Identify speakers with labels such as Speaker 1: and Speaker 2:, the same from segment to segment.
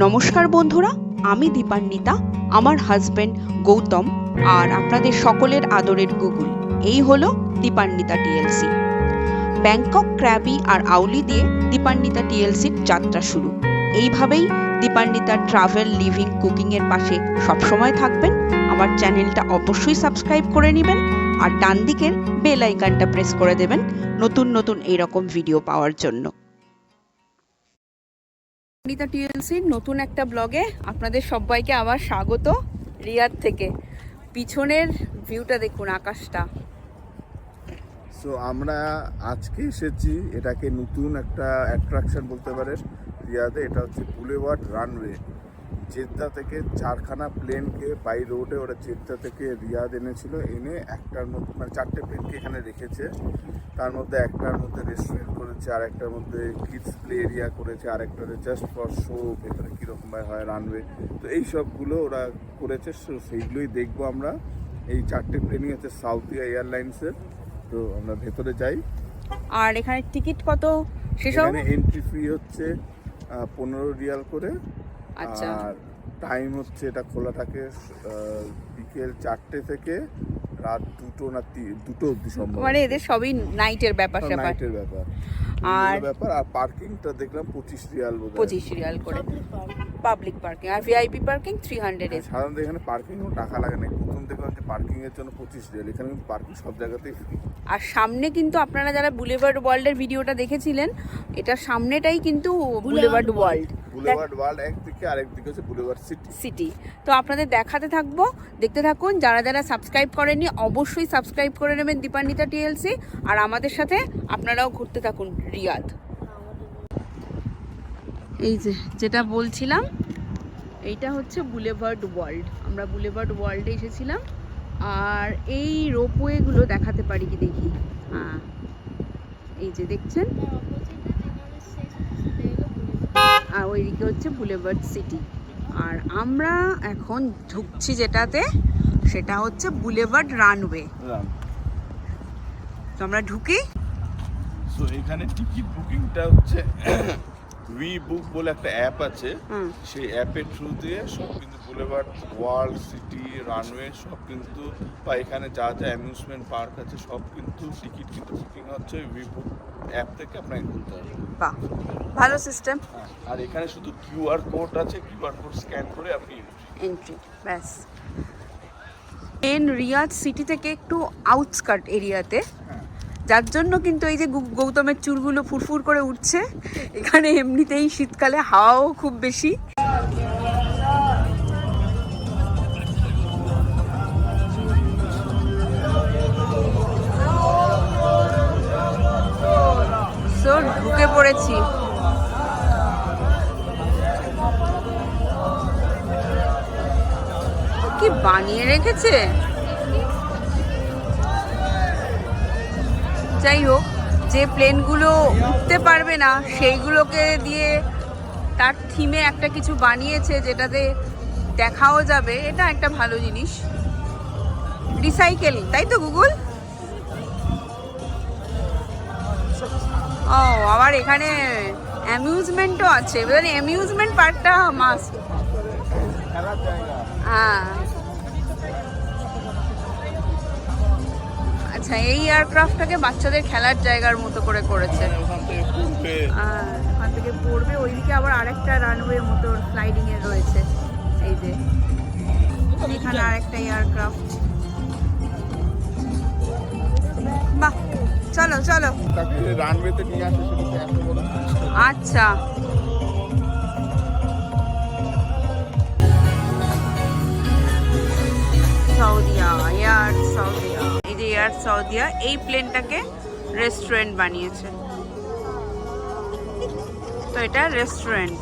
Speaker 1: নমস্কার বন্ধুরা, আমি দীপান্বিতা, আমার হাজবেন্ড গৌতম আর আপনাদের সকলের আদরের গুগল। এই হলো দীপান্বিতা টিএলসি। ব্যাংকক, ক্র্যাবি আর আউলি দিয়ে দীপান্বিতা টিএলসির যাত্রা শুরু। এইভাবেই দীপান্বিতা ট্রাভেল, লিভিং, কুকিং এর পাশে সবসময় থাকবেন। আমার চ্যানেলটা অবশ্যই সাবস্ক্রাইব করে নেবেন আর ডান দিকের বেল আইকনটা প্রেস করে দেবেন নতুন নতুন এইরকম ভিডিও পাওয়ার জন্য। দীপান্বিতা টিএলসির নতুন একটা ব্লগে আপনাদের সবাইকে আবার স্বাগত রিয়াদ থেকে। পিছনের ভিউটা দেখুন, আকাশটা।
Speaker 2: সো আমরা আজকে এসেছি, এটাকে নতুন একটা অ্যাট্রাকশন বলতে পারেন রিয়াদে। এটা হচ্ছে বুলেভার্ড রানওয়ে। জেদ্দা থেকে 4খানা প্লেনকে বাই রোডে ওরা জেদ্দা থেকে রিয়াদ এনেছিল, এনে একটার মধ্যে মানে 4টে প্লেনকে এখানে রেখেছে। তার মধ্যে একটার মধ্যে রেস্টুরেন্ট করেছে, আর একটার মধ্যে কিডস প্লে এরিয়া করেছে, আর একটাতে জাস্ট ফর শো ভেতরে কীরকমভাবে হয় রানওয়ে। তো এই সবগুলো ওরা করেছে, সো সেইগুলোই দেখবো আমরা। এই 4টে প্লেনই হচ্ছে সাউথিয়া এয়ারলাইন্সের। তো আমরা ভেতরে যাই।
Speaker 1: আর এখানে টিকিট কত?
Speaker 2: এখানে এন্ট্রি ফি হচ্ছে 15 রিয়াল করে।
Speaker 1: আচ্ছা।
Speaker 2: আর টাইম হচ্ছে, এটা খোলা থাকে বিকেল 4টে থেকে রাত 2 না 2 অবধি সম্ভব।
Speaker 1: মানে এদের সবই নাইটের ব্যাপার স্যাপার।
Speaker 2: নাইটের ব্যাপার আর পার্কিংটা দেখলাম 25 রিয়াল বোধহয়।
Speaker 1: 25 রিয়াল করে পাবলিক পার্কিং, আর ভিআইপি পার্কিং 300 এর।
Speaker 2: সাধারণত এখানে পার্কিং কোনো টাকা লাগে না। প্রথম দেখলাম যে পার্কিং এর জন্য 25 রিয়াল, এখানে কিন্তু পার্কিং সব জায়গাতেই ফ্রি।
Speaker 1: আর সামনে কিন্তু আপনারা যারা বুলেভার্ড ওয়ার্ল্ডের ভিডিওটা দেখেছিলেন, এটা সামনেটাই কিন্তু বুলেভার্ড ওয়ার্ল্ড।
Speaker 2: বুলেভার্ড ওয়ার্ল্ড একদিকে, আরেকদিকে হচ্ছে বুলেভার্ড সিটি।
Speaker 1: তো আপনাদের দেখাতে থাকবো, দেখতে থাকুন। যারা যারা সাবস্ক্রাইব করেননি অবশ্যই সাবস্ক্রাইব করে নেবেন দীপান্বিতা টিএলসি, আর আমাদের সাথে আপনারাও ঘুরতে থাকুন রিয়াদ। এই যে যেটা বলছিলাম, এইটা হচ্ছে বুলেভার্ড ওয়ার্ল্ড। আমরা বুলেভার্ড ওয়ার্ল্ডে এসেছিলাম। আর এই রোপওয়েগুলো দেখাতে পারি কি দেখি। হ্যাঁ, এই যে দেখছেন, আর ওইদিকে হচ্ছে বুলেভার্ড সিটি। আর আমরা এখন ঢুকছি যেটাতে, সেটা হচ্ছে বুলেভার্ড রানওয়ে। তো আমরা ঢুকি।
Speaker 2: সো এখানে টিকিট বুকিংটা হচ্ছে উই বুক বলে একটা অ্যাপ আছে, সেই অ্যাপের থ্রু দিয়ে সব কিন্তু বুলেভার্ড ওয়ার্ল্ড, সিটি, রানওয়ে সব কিন্তু, বা এখানে যা যা অ্যামিউজমেন্ট পার্ক আছে সব কিন্তু টিকিট কিন্তু বুকিং হচ্ছে উই বুক অ্যাপ থেকে আপনাকে খুলতে হবে।
Speaker 1: বাহ, ভালো সিস্টেম।
Speaker 2: আর এখানে শুধু কিউআর কোড আছে, কিউআর কোড স্ক্যান করে আপনি
Speaker 1: এন্ট্রি, ব্যাস। রিয়াদ সিটি থেকে একটু আউটস্কার্ট এরিয়াতে, যার জন্য কিন্তু এই যে গৌতমের চুলগুলো ফুরফুর করে উঠছে। এখানে এমনিতেই শীতকালে হাওয়াও খুব বেশি। সো ঢুকে পড়েছি। কি বানিয়ে রেখেছে! যাই হোক, যে প্লেনগুলো উঠতে পারবে না সেইগুলোকে দিয়ে তার থিমে একটা কিছু বানিয়েছে, যেটাতে দেখাও যাবে। এটা একটা ভালো জিনিস। রিসাইকেল, তাই তো গুগল? ও, আবার এখানে অ্যামিউজমেন্টও আছে। এবার অ্যামিউজমেন্ট পার্কটা মাস্ট। হ্যাঁ, আচ্ছা, এই এয়ারক্রাফটটাকে বাচ্চাদের খেলার জায়গার মতো করে করেছে। ওখান থেকে পড়বে, ওইদিকে আবার আরেকটা রানওয়ে মতো স্লাইডিং এর রয়েছে। এই যে এখানে আরেকটা এয়ারক্রাফট। বাহ, চলো চলো।
Speaker 2: রানওয়েতে নিয়ে আসে।
Speaker 1: আচ্ছা, সাউদিয়া, এই যে এয়ার সাউদিয়া এই প্লেনটাকে রেস্টুরেন্ট বানিয়েছে। তো এটা রেস্টুরেন্ট।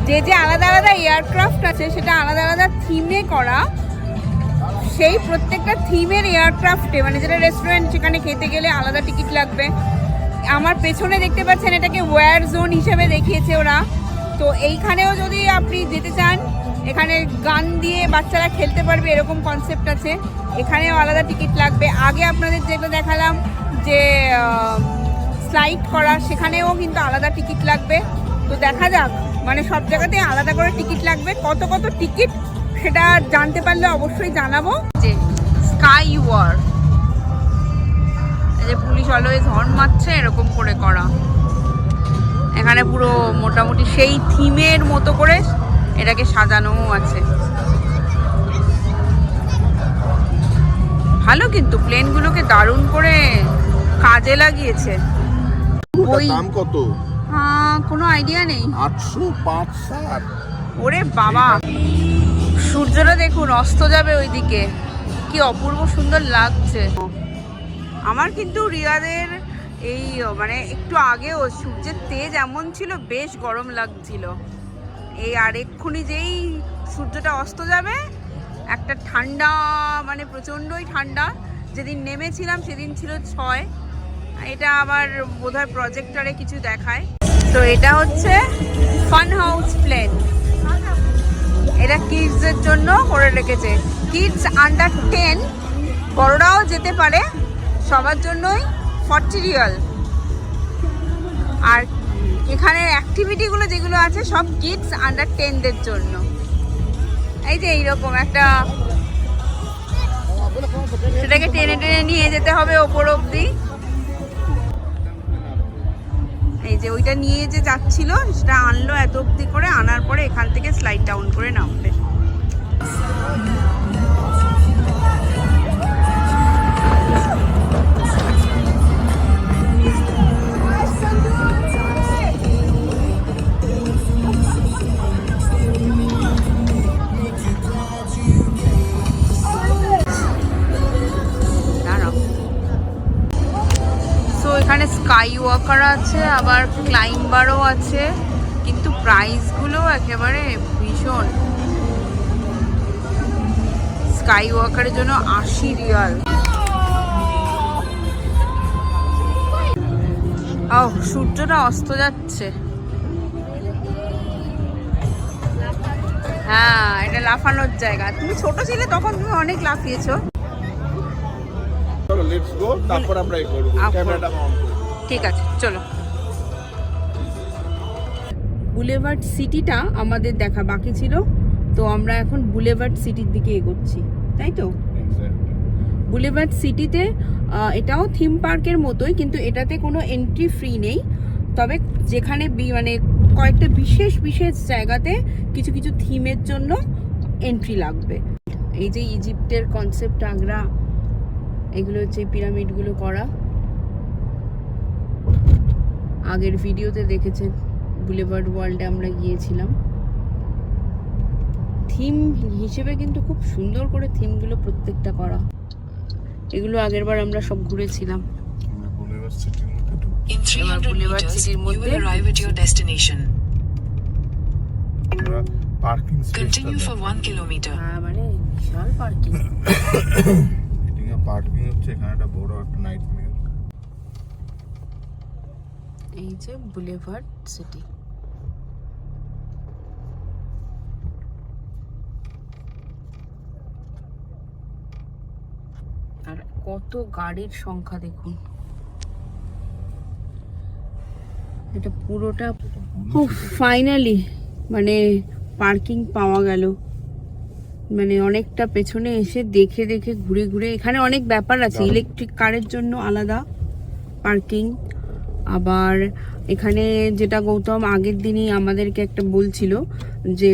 Speaker 1: যে যে আলাদা আলাদা এয়ারক্রাফট আছে সেটা আলাদা আলাদা থিমে করা, সেই প্রত্যেকটা থিমের এয়ারক্রাফটে মানে যেটা রেস্টুরেন্ট সেখানে খেতে গেলে আলাদা টিকিট লাগবে। আমার পেছনে দেখতে পাচ্ছেন এটাকে ওয়্যার জোন হিসেবে দেখিয়েছে ওরা। তো এইখানেও যদি আপনি যেতে চান, এখানে গান দিয়ে বাচ্চারা খেলতে পারবে এরকম কনসেপ্ট আছে, এখানেও আলাদা টিকিট লাগবে। আগে আপনাদের যেটা দেখালাম যে স্লাইড করা, সেখানেও কিন্তু আলাদা টিকিট লাগবে। তো দেখা যাক, মানে সব জায়গাতে আলাদা করে টিকিট লাগবে। কত কত টিকিট সেটা জানতে পারলে অবশ্যই জানাবো। যে স্কাই ওয়ার, এই যে পুলিশ অলওয়েজ হর্ন মারছে এরকম করে করা, এখানে পুরো মোটামুটি সেই থিমের মতো করে এটাকে সাজানোও আছে। ভালো, কিন্তু প্লেনগুলোকে দারুণ করে কাজে লাগিয়েছে। ওই
Speaker 2: দাম কত?
Speaker 1: কোনো আইডিয়া নেই।
Speaker 2: 805
Speaker 1: ওরে বাবা, সূর্যটা দেখুন অস্ত যাবে ওইদিকে, কি অপূর্ব সুন্দর লাগছে। আমার কিন্তু রিয়াদের এই মানে একটু আগেও সূর্যের তেজ এমন ছিল, বেশ গরম লাগছিল। এই আর এক্ষুনি যেই সূর্যটা অস্ত যাবে একটা ঠান্ডা, মানে প্রচণ্ডই ঠান্ডা। যেদিন নেমেছিলাম সেদিন ছিল 6, এটা আবার বোধহয় প্রজেক্টরে কিছু দেখায়। তো এটা হচ্ছে ফান হাউস প্লেন, এটা কিডসদের জন্য করে রেখেছে। কিডস আন্ডার 10, বড়রাও যেতে পারে, সবার জন্যই 40 রিয়াল। আর এখানে অ্যাক্টিভিটিগুলো যেগুলো আছে সব কিডস আন্ডার 10দের জন্য। এই যে এইরকম একটা, সেটাকে টেনে টেনে নিয়ে যেতে হবে ওপর অব্দি। এই যে ওইটা নিয়ে যে যাচ্ছিল সেটা আনলো এত অব্দি করে, আনার পরে এখান থেকে স্লাইড ডাউন করে নামবে। এখানে স্কাই ওয়াকার আছে, আবার ক্লাইম্বারও আছে, কিন্তু প্রাইসগুলো একেবারে ভীষণ। স্কাই ওয়াকারের জন্য 80 রিয়াল। সূর্যটা অস্ত যাচ্ছে। হ্যাঁ, এটা লাফানোর জায়গা। তুমি ছোট ছিলে তখন তুমি অনেক লাফিয়েছো।
Speaker 2: লেটস গো, তারপর আমরা এই করব, ক্যামেরাটা অন করব।
Speaker 1: ঠিক আছে, চলো। বুলেভার্ড সিটিটা আমাদের দেখা বাকি ছিল, তো আমরা এখন বুলেভার্ড সিটির দিকে এগোচ্ছি, তাই তো? বুলেভার্ড সিটিতে এটাও থিম পার্কের মতোই, কিন্তু এটাতে কোনো এন্ট্রি ফ্রি নেই। তবে যেখানে মানে কয়েকটা বিশেষ বিশেষ জায়গাতে কিছু কিছু থিমের জন্য এন্ট্রি লাগবে। এই যে ইজিপ্টের কনসেপ্ট আগ্রা, এগুলো হচ্ছে পিরামিডগুলো করা, আগের ভিডিওতে দেখেছেন, বুলেভার্ড ওয়ার্ল্ডে আমরা গিয়েছিলাম। থিম হিসেবে কিন্তু খুব সুন্দর করে থিমগুলো প্রত্যেকটা করা। এগুলো আগেরবার আমরা সব ঘুরেছিলাম।
Speaker 3: In 300 meters, you will arrive at your destination.
Speaker 2: Parking space
Speaker 3: Continue for 1 kilometer.
Speaker 1: হ্যাঁ, মানে বিশাল পার্কিং।
Speaker 2: পার্কিং হচ্ছে এখানে একটা বড় একটা নাইট মেল।
Speaker 1: এই যে বুলেভার্ড সিটি। আর কত গাড়ির সংখ্যা দেখুন। এটা পুরোটা ফাইনালি মানে পার্কিং পাওয়া গেল। মানে অনেকটা পেছনে এসে দেখে দেখে ঘুরে ঘুরে, এখানে অনেক ব্যাপার আছে। ইলেকট্রিক কারের জন্য আলাদা, পার্কিং। আবার এখানে যেটা গৌতম আগের দিনই আমাদেরকে একটা বলছিল যে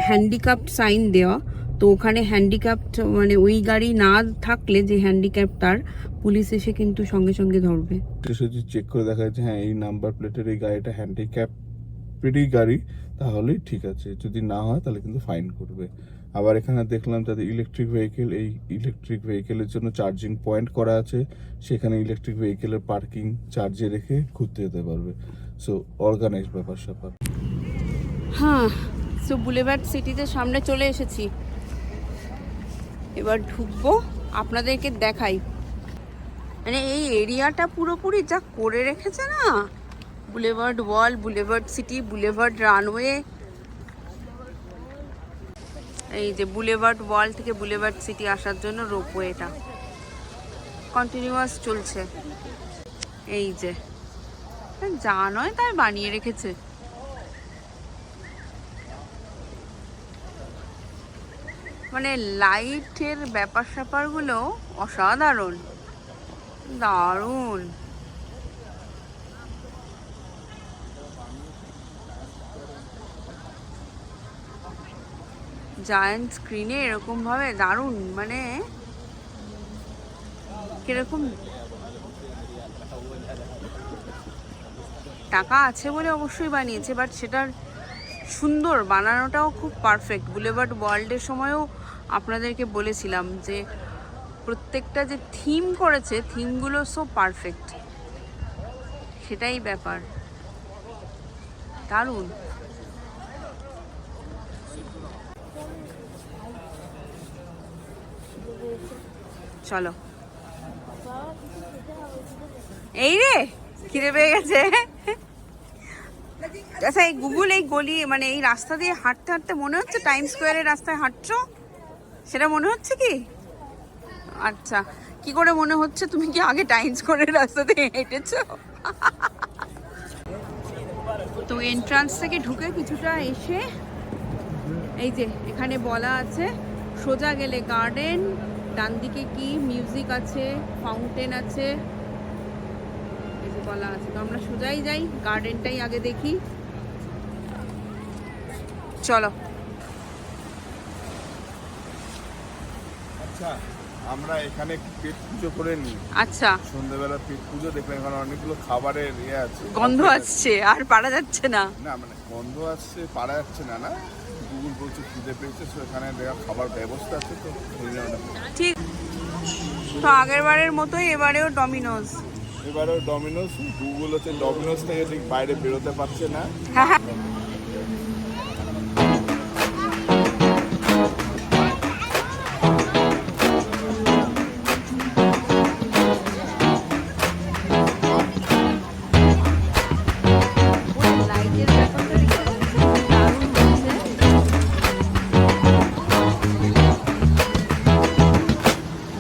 Speaker 1: হ্যান্ডিক্যাপ সাইন দেওয়া, তো ওখানে হ্যান্ডিক্যাপ মানে ওই গাড়ি না থাকলে যে হ্যান্ডিক্যাপ তার পুলিশ এসে কিন্তু সঙ্গে সঙ্গে ধরবে।
Speaker 2: যদি চেক করে দেখা যাচ্ছে হ্যাঁ এই নাম্বার প্লেটের এই গাড়িটা হ্যান্ডিক্যাপেরই গাড়ি, তাহলেই ঠিক আছে, যদি না হয় তাহলে কিন্তু ফাইন করবে। আবার এখানে দেখলাম তাদের ইলেকট্রিক ভেহিকেল, এই ইলেকট্রিক ভেহিকেলের জন্য চার্জিং পয়েন্ট করা আছে, সেখানে ইলেকট্রিক ভেহিকেলের পার্কিং চার্জে রেখে ঘুরতে যেতে পারবে। সো অর্গানাইজ ব্যাপার স্যাপার।
Speaker 1: হ্যাঁ, সো বুলেভার্ড সিটিতে সামনে চলে এসেছি, এবার ঢুকবো, আপনাদেরকে দেখাই। মানে এই এরিয়াটা পুরোপুরি যা করে রেখেছে না, বুলেভার্ড ওয়াল, বুলেভার্ড সিটি, বুলেভার্ড রানওয়ে। এই যে বুলেভার্ড ওয়াল থেকে বুলেভার্ড সিটি আসার জন্য রোপওয়েটা কন্টিনিউয়াস চলছে। এই যে যা নয় তাই বানিয়ে রেখেছে। মানে লাইটের ব্যাপার স্যাপারগুলো অসাধারণ, দারুণ। জায়ান্ট স্ক্রিনে এরকম ভাবে দারুণ, মানে কিরকম টাকা আছে বলে অবশ্যই বানিয়েছে, বাট সেটার সুন্দর বানানোটাও খুব পারফেক্ট। বুলেভার্ড ওয়ার্ল্ডের সময়ও আপনাদেরকে বলেছিলাম যে প্রত্যেকটা যে থিম করেছে, থিমগুলো সো পারফেক্ট, সেটাই ব্যাপার, দারুণ। চলো, এই রে খিদে পেয়ে গেছে। আচ্ছা, এই গুগল এই গলি মানে এই রাস্তা দিয়ে হাঁটতে হাঁটতে মনে হচ্ছে টাইম স্কোয়ারের রাস্তায় হাঁটছো, সেটা মনে হচ্ছে কি? আচ্ছা, কি করে মনে হচ্ছে? তুমি কি আগে টাইম স্কোয়ারের রাস্তা দিয়ে হেঁটেছো? তো এন্ট্রান্স থেকে ঢুকে কিছুটা এসে এই যে এখানে বলা আছে সোজা গেলে গার্ডেন, ডান দিকে কি মিউজিক আছে, ফাউন্টেন আছে, এই যে বলা আছে। তো আমরা সোজাই যাই, গার্ডেনটাই আগে দেখি, চলো।
Speaker 2: আচ্ছা, আমরা এখানে পেট পুজো করে নিই।
Speaker 1: আচ্ছা,
Speaker 2: সন্ধ্যাবেলা পেট পুজো দেখলাম, এখানে অনেকগুলো খাবারের ইয়ে আছে,
Speaker 1: গন্ধ আসছে আর পারা যাচ্ছে না।
Speaker 2: না মানে গন্ধ আসছে, পারা যাচ্ছে না, না গুগল বলছে খিদে পেয়েছে, তো এখানে খাবার ব্যবস্থা আছে, তো
Speaker 1: ঠিক। তো আগের বারের মতোই এবারেও ডমিনোজ।
Speaker 2: এবারেও ডমিনোজ। গুগল হচ্ছে ডমিনোজ থেকে ঠিক বাইরে বেরোতে পারছে না।
Speaker 1: হ্যাঁ,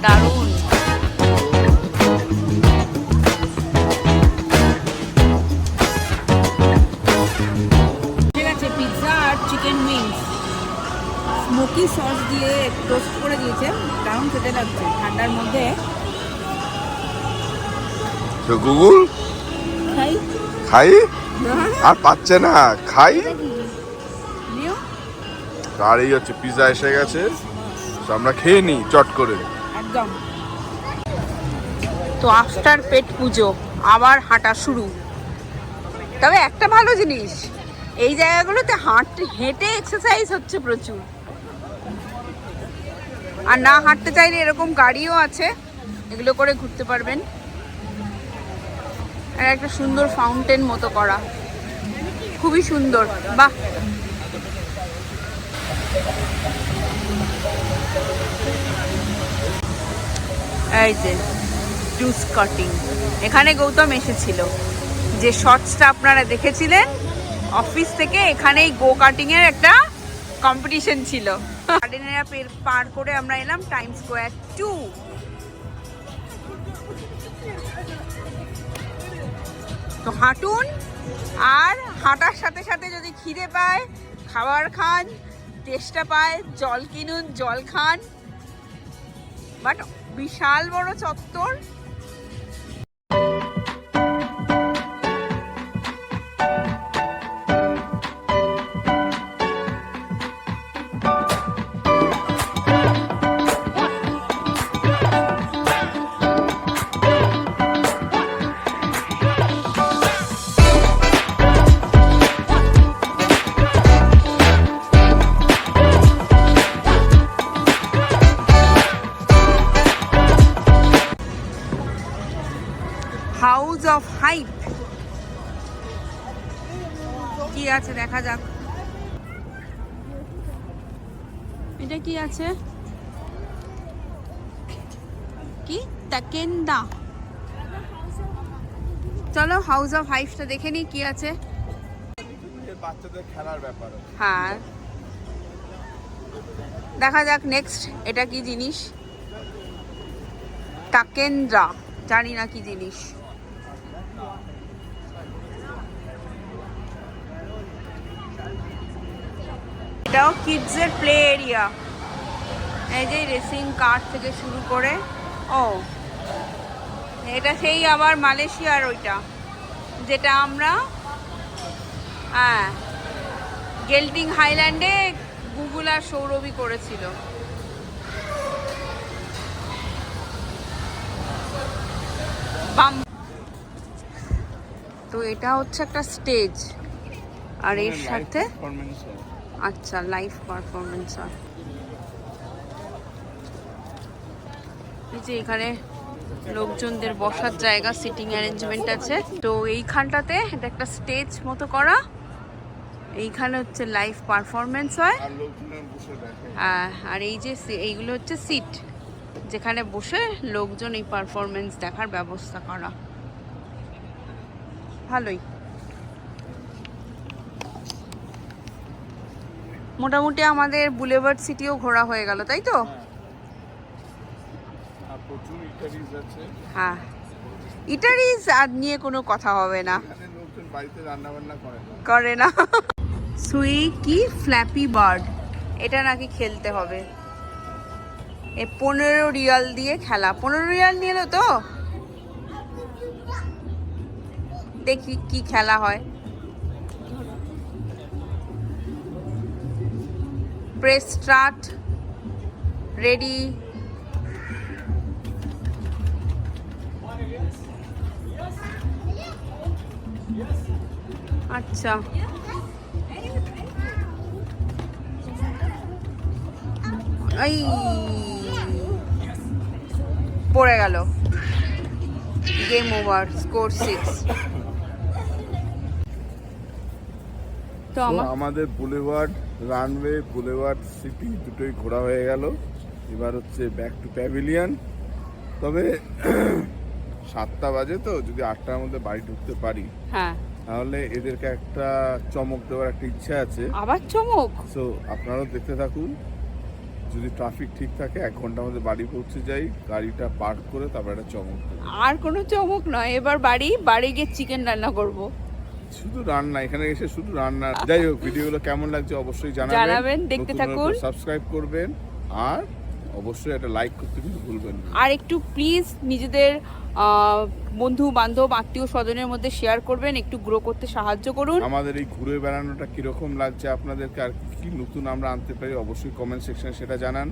Speaker 1: দারুণ। ঠিক আছে, পিৎজা আর চিকেন উইংস স্মোকি সস দিয়ে টোস্ট করে দিয়েছে, দারুণ খেতে লাগছে ঠান্ডার মধ্যে।
Speaker 2: তো গুগল
Speaker 1: খাই
Speaker 2: খাই আর পাচ্ছে না, খাই।
Speaker 1: নিও।
Speaker 2: আর এই হচ্ছে পিৎজা এসে গেছে, তো আমরা খেয়ে নিই চট করে
Speaker 1: একদম। তো আফটার পেট পুজো আবার হাঁটা শুরু। তবে একটা ভালো জিনিস, এই জায়গাগুলোতে হেঁটে এক্সারসাইজ হচ্ছে প্রচুর। আর না হাঁটতে চাইলে এরকম গাড়িও আছে, এগুলো করে ঘুরতে পারবেন। আর একটা সুন্দর ফাউন্টেন মতো করা, খুবই সুন্দর, বাহ। এই যে জুস কাটিং, এখানে গৌতম এসেছিল, যে শর্টসটা আপনারা দেখেছিলেন অফিস থেকে, এখানেই গো কাটিং এর একটা কম্পিটিশন ছিল। গার্ডেনেরা পার করে আমরা এলাম টাইম স্কোয়ার 2। তো হাঁটুন, আর হাঁটার সাথে সাথে যদি খিদে পায় খাবার খান, তেষ্টা পায় জল কিনুন, জল খান। বাট বিশাল বড় চত্বর। হাউস অফ হাইপ কি আছে দেখা যাক। এটা কি আছে? কি তাকেন্দা? চলো হাউস অফ হাইপটা দেখে নিই কি আছে।
Speaker 2: বাচ্চাদের খেলার ব্যাপার।
Speaker 1: হ্যাঁ দেখা যাক নেক্সট এটা কি জিনিস। তাকেন্দ্রা, জানি না কি জিনিস। এটাও কিডসের প্লে এরিয়া। এই যে রেসিং কার থেকে শুরু করে, ও এটা সেই আবার মালয়েশিয়ার ওইটা যেটা আমরা হ্যাঁ গেল্টিং হাইল্যান্ডে গুগল আর সৌরভী করেছিল। তো এটা হচ্ছে একটা স্টেজ আর এর সাথে আচ্ছা লাইভ পারফরমেন্স হয়। এই যে এখানে লোকজনদের বসার জায়গা, সিটিং অ্যারেঞ্জমেন্ট আছে। তো এইখানটাতে এটা একটা স্টেজ মতো করা, এইখানে হচ্ছে লাইভ পারফরমেন্স হয়। আর এই যে এইগুলো হচ্ছে সিট, যেখানে বসে লোকজন এই পারফরমেন্স দেখার ব্যবস্থা করা। ভালোই, মোটামুটি আমাদের বুলেভার্ড সিটিও ঘোরা হয়ে গেল, তাই তো? হ্যাঁ ইটারিজ আর নিয়ে কোনো কথা হবে না, করে না। সুই কি ফ্ল্যাপি বার্ড, এটা নাকি খেলতে হবে। 15 রিয়াল দিয়ে খেলা, 15 রিয়াল নিয়ে এলো তো, দেখি কি খেলা হয়। Press start, ready. আচ্ছা এই পড়ে গেল, গেম ওভার, স্কোর 6। তো
Speaker 2: আমাদের বুলেভার্ড রানওয়ে, বুলেভার্ড সিটি দুটোই ঘোরা হয়ে গেল। এবার হচ্ছে ব্যাক টু প্যাভিলিয়ন। তবে 7টা বাজে, তো যদি 8টার মধ্যে বাড়ি ঢুকতে পারি
Speaker 1: হ্যাঁ
Speaker 2: তাহলে এদেরকে একটা চমক দেওয়ার একটা ইচ্ছা আছে।
Speaker 1: আবার চমক?
Speaker 2: সো আপনারাও দেখতে থাকুন। যদি ট্রাফিক ঠিক থাকে 1 ঘন্টার মধ্যে বাড়ি পৌঁছে যাই, গাড়িটা পার্ক করে তারপর একটা চমক দেবো।
Speaker 1: আর কোনো চমক নয়, এবার বাড়ি গিয়ে চিকেন রান্না করব।
Speaker 2: শুধু রান্না, এখানে এসে শুধু রান্না। যাই হোক, ভিডিওগুলো কেমন লাগছে অবশ্যই জানাবেন,
Speaker 1: দেখতে থাকুন,
Speaker 2: সাবস্ক্রাইব করবেন আর অবশ্যই একটা লাইক করতে কিন্তু ভুলবেন না।
Speaker 1: আর একটু প্লিজ নিজেদের বন্ধু বান্ধব আত্মীয় স্বজনের মধ্যে শেয়ার করবেন, একটু গ্রো করতে সাহায্য করুন।
Speaker 2: আমাদের এই ঘুরে বেড়ানোটা কিরকম লাগছে আপনাদেরকে, আর কি নতুন আমরা আনতে পারি অবশ্যই কমেন্ট সেকশনে সেটা জানান।